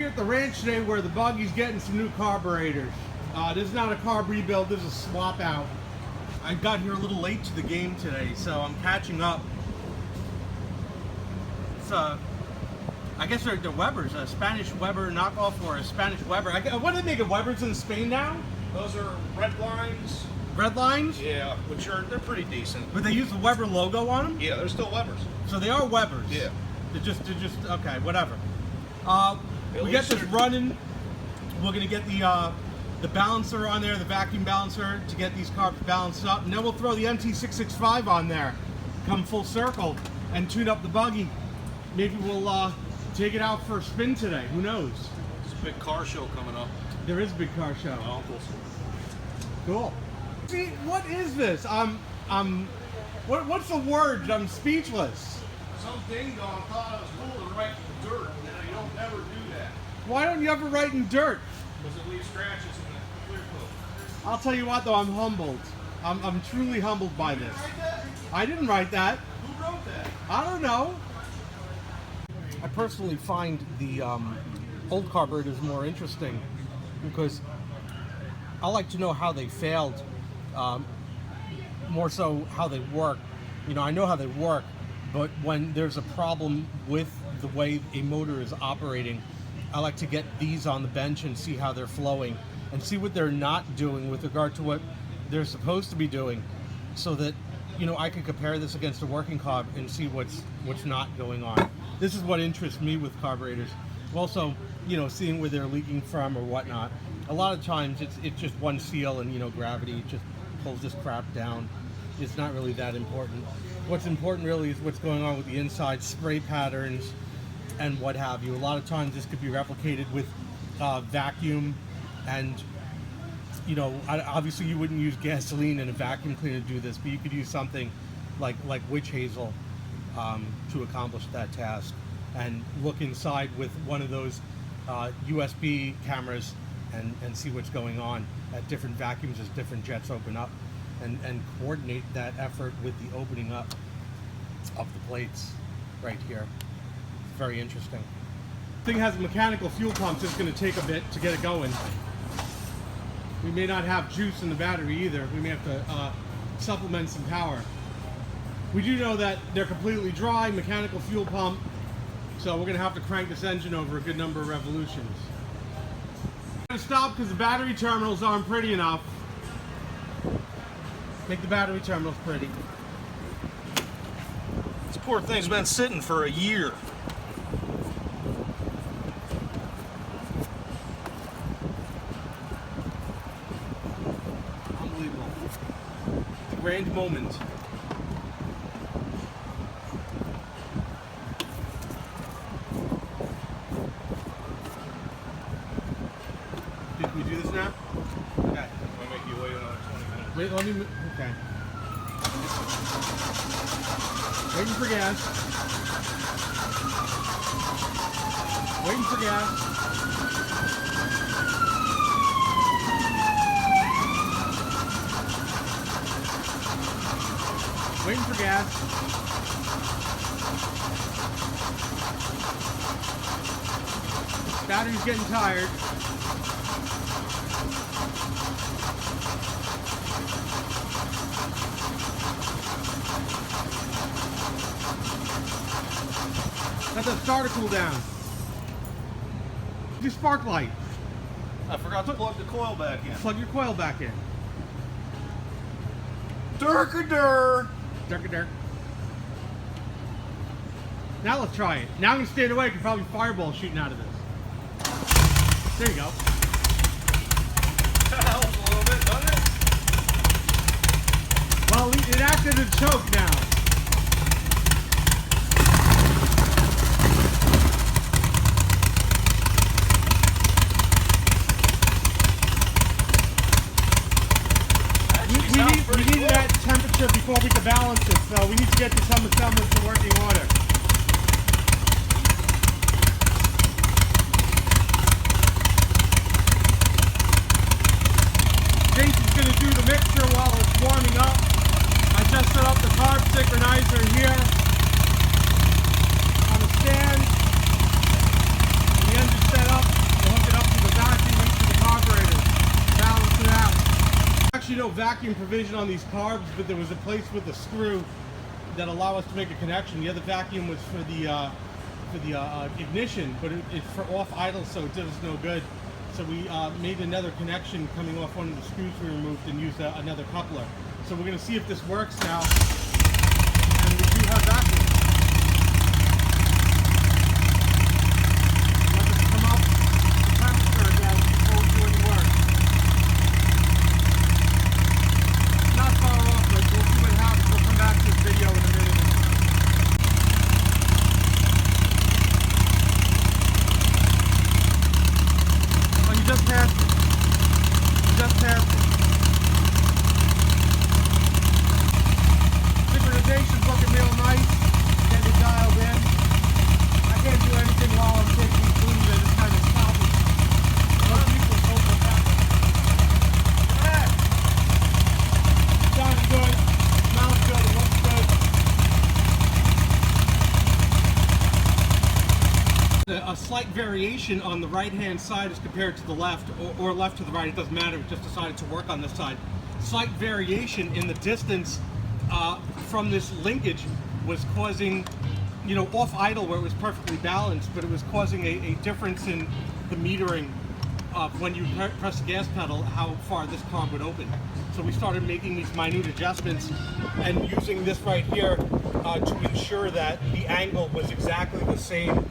Here at the ranch today where the buggy's getting some new carburetors. This is not a carb rebuild, this is a swap out. I got here a little late to the game today, so I'm catching up. It's I guess they're Webers, a Spanish Weber knockoff or a Spanish Weber. What do they make of Webers in Spain now? Those are red lines. Red lines? Yeah, which they're pretty decent. But they use the Weber logo on them? Yeah, they're still Webers. So they are Webers? Yeah. They're just okay, whatever. We get this running. We're gonna get the balancer on there, the vacuum balancer, to get these carbs balanced up, and then we'll throw the MT665 on there, come full circle, and tune up the buggy. Maybe we'll take it out for a spin today. Who knows? There's a big car show coming up. There is a big car show. My uncle's. Cool. See, what is this? What's the word? I'm speechless. Some ding dong thought I was cool to write in dirt. Now, you don't never do that. Why don't you ever write in dirt? Because it leaves scratches in the clear coat. I'll tell you what, though, I'm humbled. I'm truly humbled by this. I didn't write that. Who wrote that? I don't know. I personally find the old carburetors more interesting because I like to know how they failed, more so how they work. You know, I know how they work, but when there's a problem with the way a motor is operating, I like to get these on the bench and see how they're flowing and see what they're not doing with regard to what they're supposed to be doing, so that, you know, I can compare this against a working carb and see what's not going on. This is what interests me with carburetors. Also, you know, seeing where they're leaking from or whatnot. A lot of times it's just one seal and, you know, gravity just pulls this crap down. It's not really that important. What's important really is what's going on with the inside, spray patterns and what have you. A lot of times this could be replicated with vacuum, and, you know, obviously you wouldn't use gasoline and a vacuum cleaner to do this, but you could use something like witch hazel to accomplish that task, and look inside with one of those USB cameras and see what's going on at different vacuums as different jets open up, and coordinate that effort with the opening up of the plates right here. It's very interesting. The thing has a mechanical fuel pump, so it's going to take a bit to get it going. We may not have juice in the battery either. We may have to supplement some power. We do know that they're completely dry, mechanical fuel pump, so we're going to have to crank this engine over a good number of revolutions. I'm going to stop because the battery terminals aren't pretty enough. Make the battery terminals pretty. This poor thing's been sitting for a year. Unbelievable. The grand moment. Can we do this now? Okay. I'm gonna make you wait another 20 minutes. Wait, let me. Okay. Waiting for gas. Waiting for gas. Waiting for gas. Battery's getting tired. Let the starter cool down. Do spark light. I forgot to plug the coil back in. Plug your coil back in. Durk-a-dur! Durk-a-durk. Now let's try it. Now I'm going to stand away because probably fireball shooting out of this. There you go. That helps a little bit, doesn't it? Well, it acted as a choke now. We need that temperature before we can balance it, so we need to get to some semblance of working order. Jason's going to do the mixture while it's warming up. I just set up the carb synchronizer here on the stand. The engine's set up. vacuum provision on these carbs, but there was a place with a screw that allow us to make a connection. The other vacuum was for the ignition, but it's for off idle, so it does us no good. So we made another connection coming off one of the screws we removed and used another coupler. So we're going to see if this works now. And we do have vacuum. Let us come up the temperature again before we do any work. Not far off, but we'll see what happens. We'll come back to this video in a minute. Oh, you just passed it. You just passed it. Synchronization's looking real nice. Getting it dialed in. I can't do anything while I'm taking these blues. I just kind of stop it. Most people hope for that. Yeah. Sounds good. Smells good. It looks good. A slight variation on the right-hand side as compared to the left, or left to the right. It doesn't matter. It just decided to work on this side. Slight variation in the distance from this linkage was causing, you know, off idle where it was perfectly balanced, but it was causing a difference in the metering of when you press the gas pedal, how far this carb would open. So we started making these minute adjustments and using this right here to ensure that the angle was exactly the same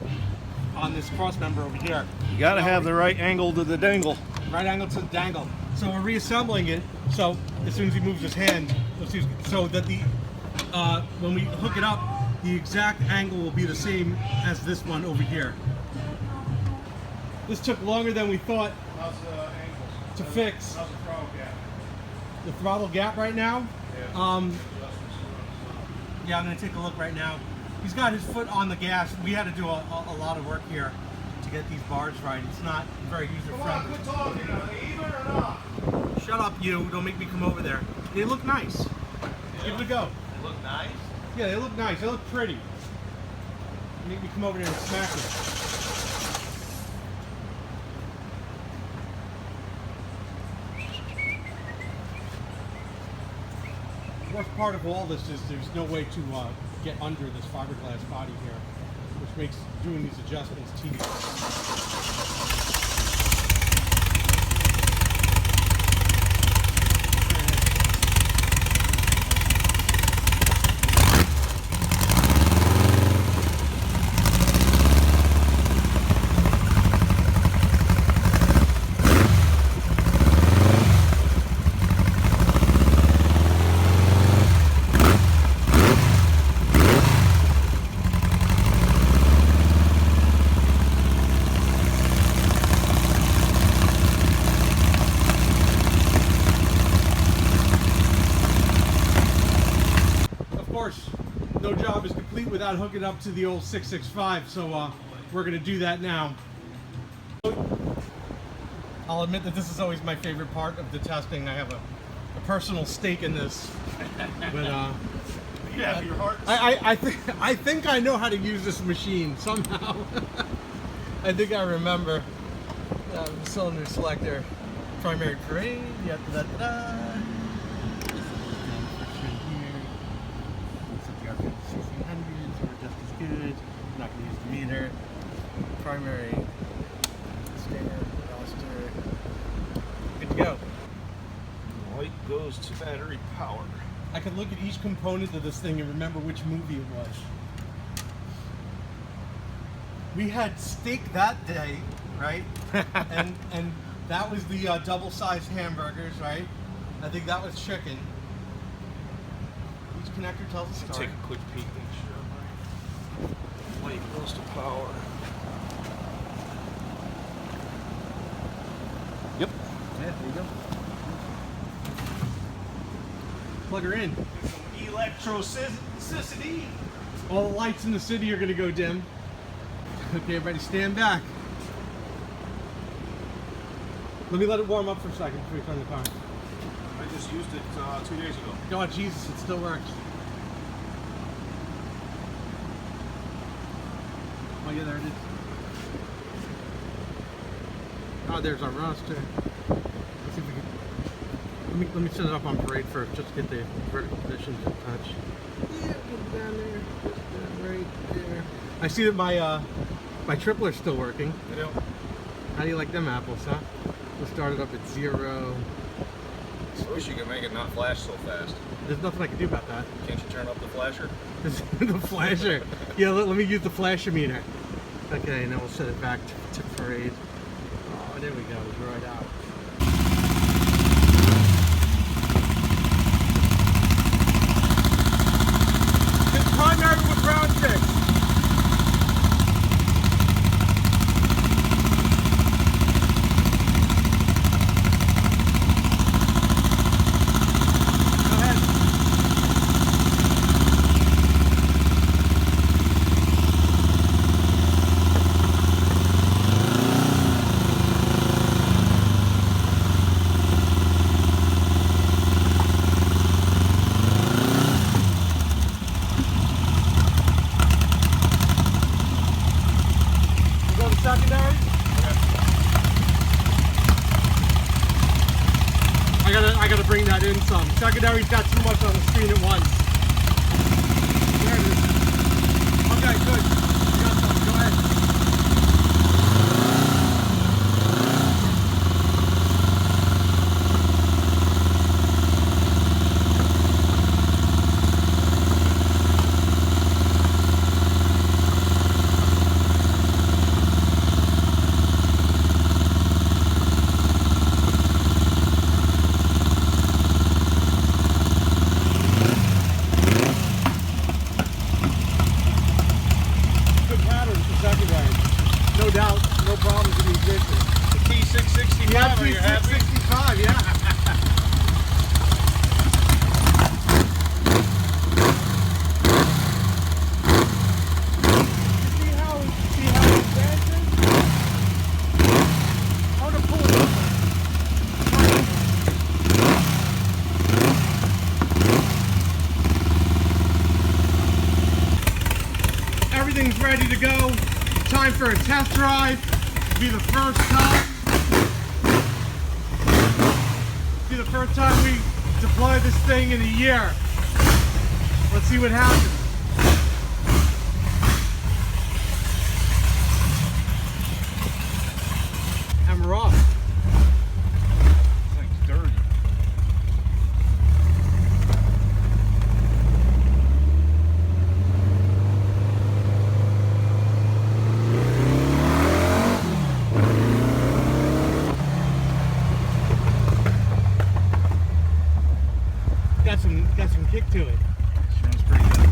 on this cross member over here. You gotta have the right angle to the dangle. Right angle to the dangle. So we're reassembling it. So as soon as he moves his hand, so that the when we hook it up, the exact angle will be the same as this one over here. This took longer than we thought to fix. How's the throttle gap? The throttle gap right now? Yeah. Yeah, I'm gonna take a look right now. He's got his foot on the gas. We had to do a lot of work here to get these bars right. It's not very user friendly. Quit talking, are they even or not? Shut up, you. Don't make me come over there. They look nice. Yeah. Give it a go. They look nice? Yeah, they look nice. They look pretty. Make me come over there and smack it. The worst part of all this is there's no way to get under this fiberglass body here, which makes doing these adjustments tedious. No job is complete without hooking up to the old 665, so we're going to do that now. I'll admit that this is always my favorite part of the testing. I have a personal stake in this, but You have your heart. I think I know how to use this machine somehow. I think I remember the cylinder selector, primary parade, da-da-da-da. Not going to use the meter. Primary stand, roster. Good to go. Light goes to battery power. I could look at each component of this thing and remember which movie it was. We had steak that day, right? and that was the double-sized hamburgers, right? I think that was chicken. Each connector tells a story. Take a quick peek. Make sure. Light goes to power. Yep. Yeah, there you go. Plug her in. Electricity. All the lights in the city are going to go dim. Okay, everybody stand back. Let me let it warm up for a second before you turn the car. I just used it 2 days ago. God, Jesus, it still works. Oh yeah, there it is. Oh, there's our roster. Let's see if we can. Let me set it up on parade first, just to get the vertical positions in touch. Yeah, put it down there, just right there. I see that my tripler's still working. Yeah. How do you like them apples, huh? We'll start it up at 0. I wish you could make it not flash so fast. There's nothing I can do about that. Can't you turn up the flasher? The flasher. Yeah, let me use the flasher meter. Okay, and then we'll set it back to parade. Oh, there we go. It's right out. It's primary with ground sticks. Secondary? I gotta bring that in some. Secondary's got too much on the screen at once. There it is. Okay, good. You got some. Go ahead. No doubt, no problems in the ignition. The T665, Yeah, are you happy? T665, yeah. See how it advances? I want to pull it up. Everything's ready to go. Time for a test drive. Be the first time. Be the first time we deploy this thing in a year. Let's see what happens. And we're off. This thing's dirty. Got some kick to it. Sounds pretty good.